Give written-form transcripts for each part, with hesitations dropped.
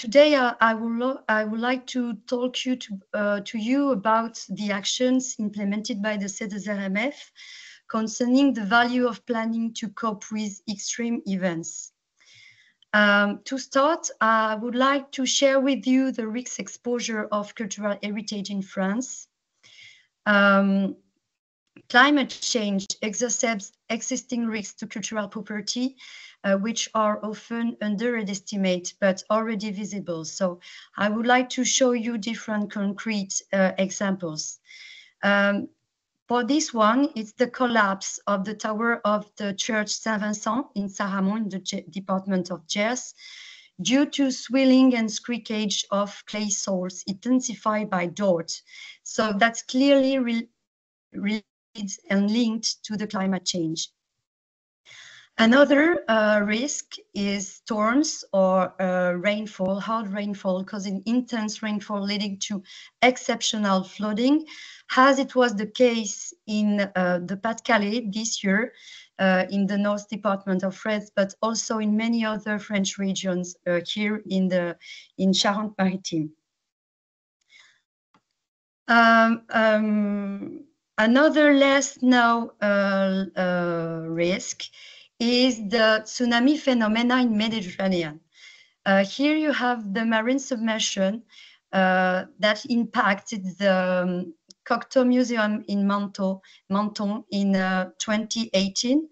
today I would like to talk to you about the actions implemented by the CEDES-RMF concerning the value of planning to cope with extreme events. To start, I would like to share with you the risk exposure of cultural heritage in France. Climate change exacerbates existing risks to cultural property, which are often underestimated but already visible. So I would like to show you different concrete examples. For this one, it's the collapse of the tower of the church Saint-Vincent in Saramon, in the department of Gers, due to swelling and squeakage of clay soils intensified by drought. So that's clearly related and linked to the climate change. Another risk is storms or rainfall, hard rainfall, causing intense rainfall leading to exceptional flooding, as it was the case in the Pas-de-Calais this year, in the North Department of France, but also in many other French regions here in Charente-Maritime. Another less known risk is the tsunami phenomena in Mediterranean. Here you have the marine submersion that impacted the Cocteau Museum in Menton in 2018.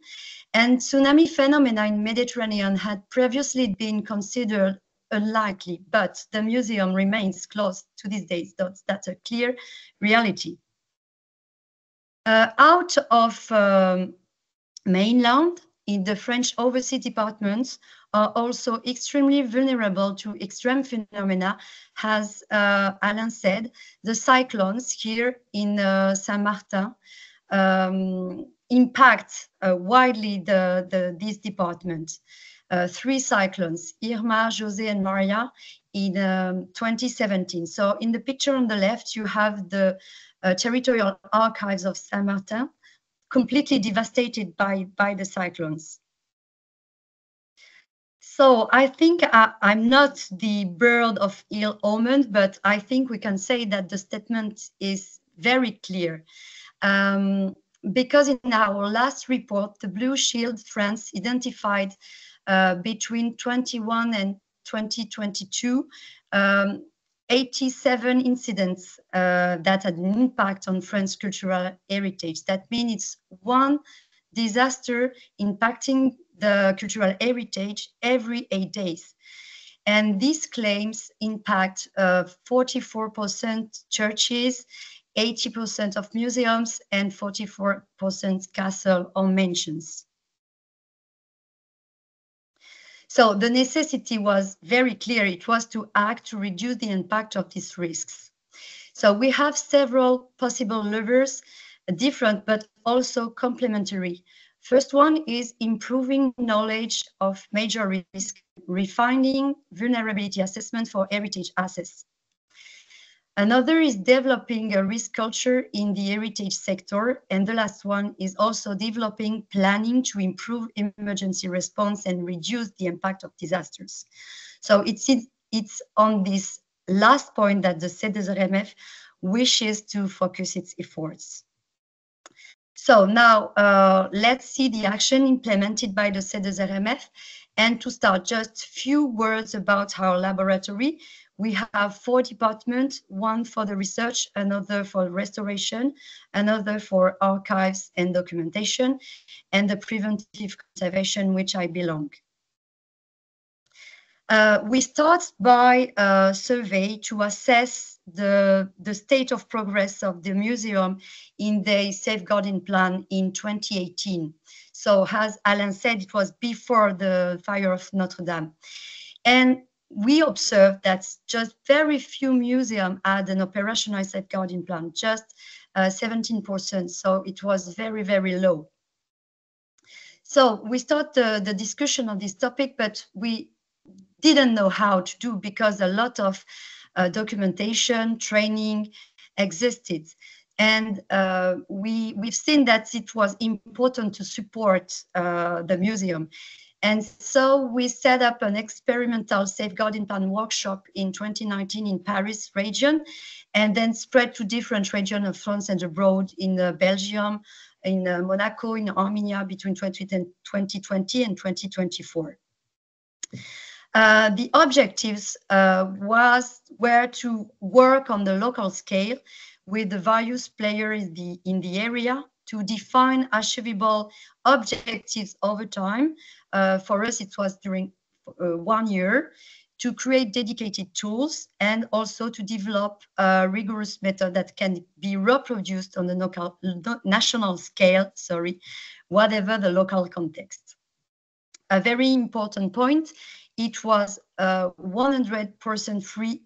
And tsunami phenomena in Mediterranean had previously been considered unlikely, but the museum remains closed to these days. That's a clear reality. Out of mainland, in the French overseas departments are also extremely vulnerable to extreme phenomena, as Alain said. The cyclones here in Saint-Martin impact widely this department. 3 cyclones, Irma, José, and Maria, in 2017. So in the picture on the left, you have the territorial archives of Saint-Martin, completely devastated by the cyclones. So I think I'm not the bird of ill omen, but I think we can say that the statement is very clear. Because in our last report, the Blue Shield France identified between 2021 and 2022 87 incidents that had an impact on French cultural heritage. That means it's one disaster impacting the cultural heritage every 8 days. And these claims impact 44% churches, 80% of museums, and 44% castle or mansions. So the necessity was very clear. It was to act to reduce the impact of these risks. So we have several possible levers, different but also complementary. First one is improving knowledge of major risk, refining vulnerability assessment for heritage assets. Another is developing a risk culture in the heritage sector. And the last one is also developing planning to improve emergency response and reduce the impact of disasters. So it's on this last point that the CEDES-RMF wishes to focus its efforts. So now let's see the action implemented by the CEDES-RMF. And to start, just a few words about our laboratory. We have 4 departments, one for the research, another for restoration, another for archives and documentation, and the preventive conservation, which I belong. We start by a survey to assess the state of progress of the museum in the safeguarding plan in 2018. So as Alain said, it was before the fire of Notre Dame. And we observed that just very few museums had an operational safeguarding plan, just 17%. So it was very, very low. So we start the discussion on this topic, but we didn't know how to do because a lot of documentation, training existed. And we've seen that it was important to support the museum. And so we set up an experimental safeguarding plan workshop in 2019 in Paris region, and then spread to different regions of France and abroad in Belgium, in Monaco, in Armenia between 2020 and 2024. The objectives were to work on the local scale with the various players in the area to define achievable objectives over time. For us, it was during 1 year, to create dedicated tools and also to develop a rigorous method that can be reproduced on the national scale, whatever the local context. A very important point, it was 100% free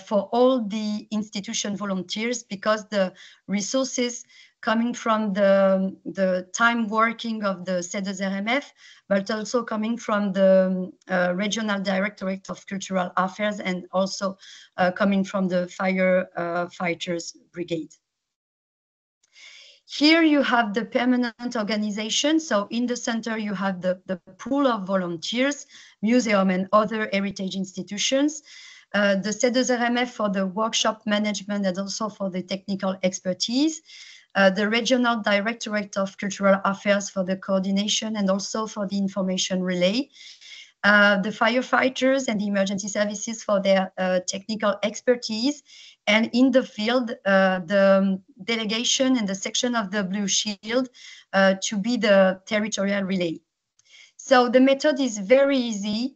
for all the institution volunteers, because the resources coming from the time working of the CEDES-RMF, but also coming from the Regional Directorate of Cultural Affairs, and also coming from the Firefighters Brigade. Here you have the permanent organization. So in the center, you have the pool of volunteers, museum and other heritage institutions, the CEDES-RMF for the workshop management and also for the technical expertise, the Regional Directorate of Cultural Affairs for the coordination and also for the information relay, the firefighters and the emergency services for their technical expertise, and in the field, the delegation and the section of the Blue Shield to be the territorial relay. So the method is very easy.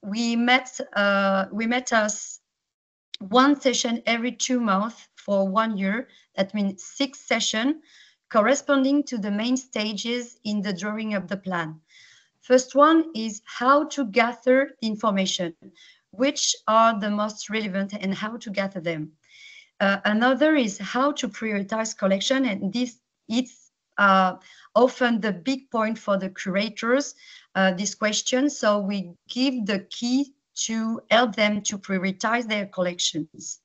We met us one session every 2 months for 1 year. That means 6 sessions corresponding to the main stages in the drawing of the plan. First one is how to gather the information, which are the most relevant and how to gather them. Another is how to prioritize collection, and this is often the big point for the curators, this question. So we give the key to help them to prioritize their collections.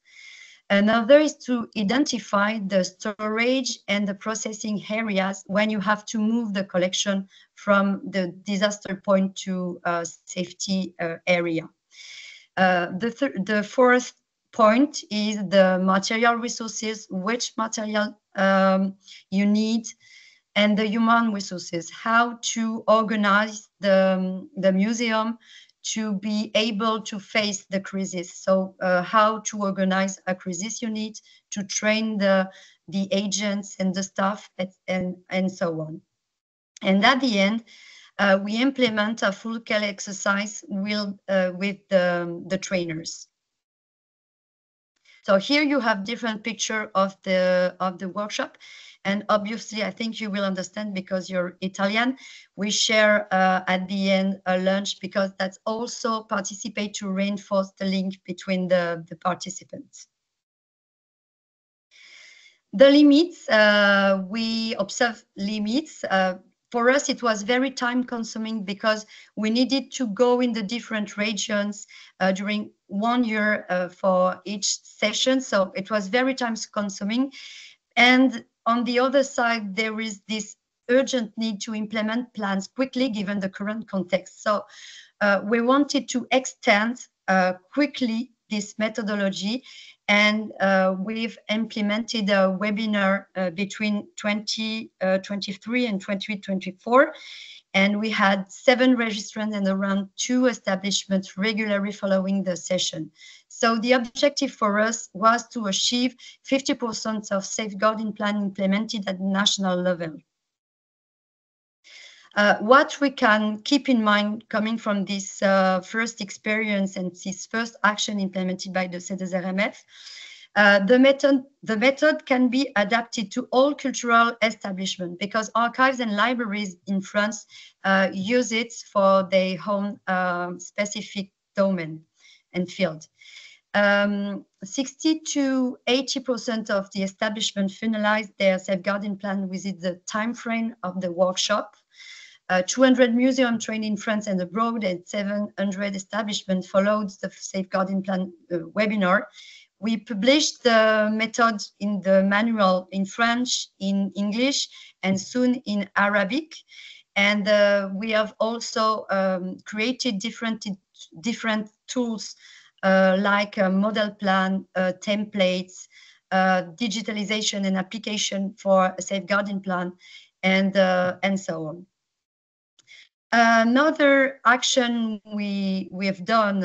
Another is to identify the storage and the processing areas when you have to move the collection from the disaster point to a safety area. The fourth point is the material resources, which material you need, and the human resources, how to organize the museum to be able to face the crisis. So how to organize a crisis unit, to train the agents and the staff, and so on. And at the end, we implement a full scale exercise with the trainers. So here you have different picture of the workshop. And obviously, I think you will understand because you're Italian. We share at the end a lunch, because that's also participate to reinforce the link between the participants. The limits, we observe limits. For us, it was very time consuming because we needed to go in the different regions during 1 year for each session. So it was very time consuming. And on the other side, there is this urgent need to implement plans quickly given the current context. So we wanted to extend quickly this methodology, and we've implemented a webinar between 2023 and 2024. And we had 7 registrants and around 2 establishments regularly following the session. So the objective for us was to achieve 50% of safeguarding plan implemented at the national level. What we can keep in mind coming from this first experience and this first action implemented by the CEDES-RMF, the method can be adapted to all cultural establishments, because archives and libraries in France use it for their own specific domain and field. 60 to 80% of the establishment finalized their safeguarding plan within the time frame of the workshop. 200 museums trained in France and abroad, and 700 establishments followed the safeguarding plan webinar. We published the method in the manual in French, in English, and soon in Arabic. And we have also created different tools like a model plan, templates, digitalization and application for a safeguarding plan, and so on. Another action we have done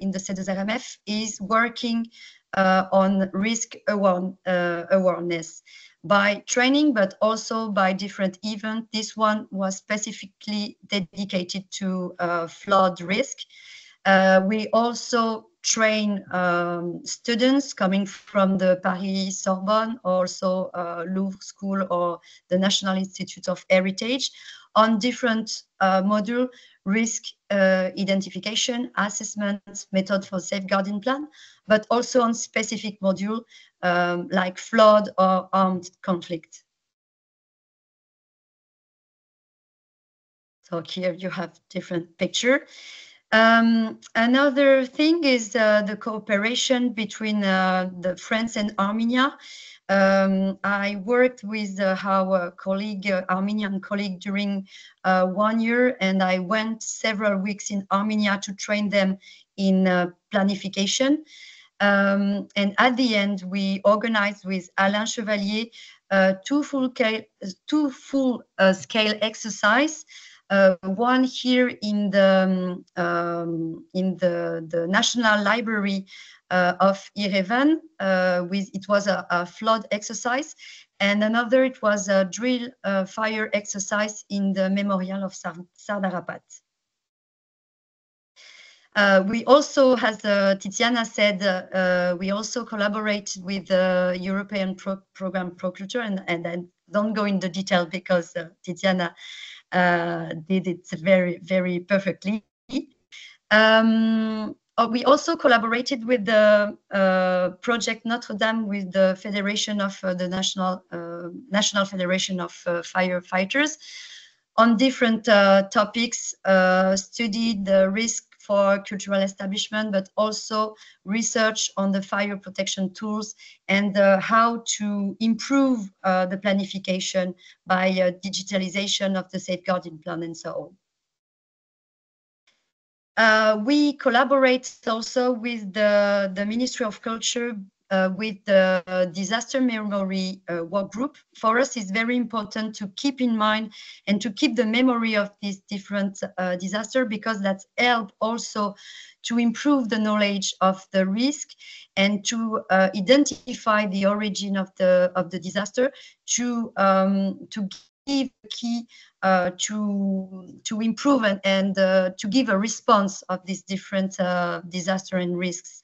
in the C2RMF is working on risk awareness by training, but also by different events. This one was specifically dedicated to flood risk. We also train students coming from the Paris Sorbonne, also Louvre School or the National Institute of Heritage on different module: risk identification, assessment, method for safeguarding plan, but also on specific module like flood or armed conflict. So here you have different picture. Another thing is the cooperation between the France and Armenia. I worked with our colleague, Armenian colleague, during 1 year, and I went several weeks in Armenia to train them in planification. And at the end, we organized with Alain Chevalier two full-scale exercise. One here in the National Library of Yerevan. It was a flood exercise, and another it was a drill fire exercise in the memorial of Sardarapat. We also, as Tiziana said, we also collaborate with the European Program Procurator, and I don't go into detail because Tiziana did it very, very perfectly. We also collaborated with the Project Notre Dame with the Federation of the National Federation of Firefighters on different topics, studied the risk for cultural establishment, but also research on the fire protection tools and how to improve the planification by digitalization of the safeguarding plan and so on. We collaborate also with the Ministry of Culture with the disaster memory work group. For us, it's very important to keep in mind and to keep the memory of these different disasters, because that helps also to improve the knowledge of the risk and to identify the origin of the disaster, to give a key to improve and to give a response of these different disaster and risks.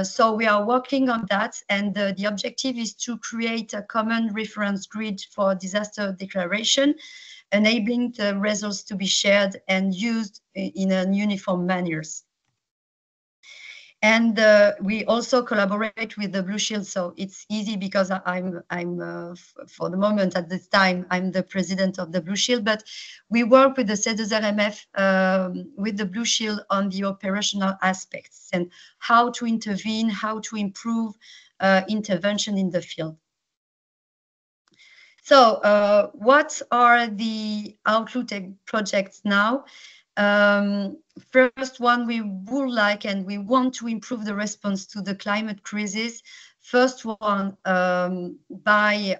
So we are working on that, and the objective is to create a common reference grid for disaster declaration, enabling the results to be shared and used in a uniform manners. And we also collaborate with the Blue Shield, so it's easy because I'm for the moment at this time, I'm the president of the Blue Shield, but we work with the C2RMF with the Blue Shield on the operational aspects and how to intervene, how to improve intervention in the field. So what are the outlook projects now? First one, we would like and we want to improve the response to the climate crisis. First one, by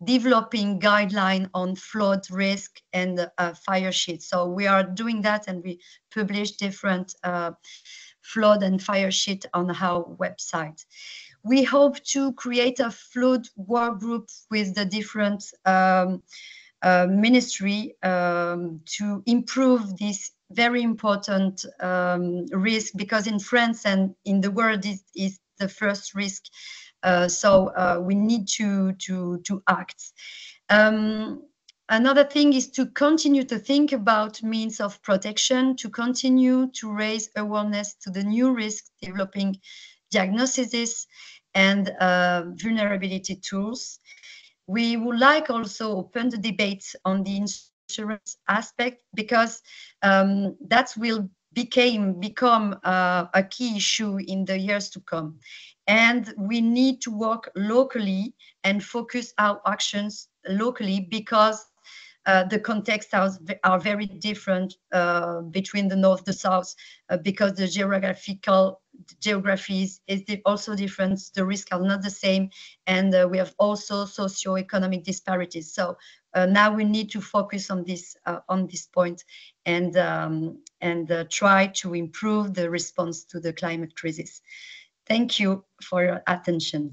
developing guidelines on flood risk and fire sheets. So we are doing that, and we publish different flood and fire sheet on our website. We hope to create a flood work group with the different ministry to improve this very important risk, because in France and in the world is the first risk. So we need to act. Another thing is to continue to think about means of protection, to continue to raise awareness to the new risks, developing diagnoses and vulnerability tools. We would like also open the debate on the insurance aspect, because that will become a key issue in the years to come. And we need to work locally and focus our actions locally, because the contexts are very different between the north, the south, because the geographies is also different. The risks are not the same, and we have also socio-economic disparities. So now we need to focus on this point and try to improve the response to the climate crisis. Thank you for your attention.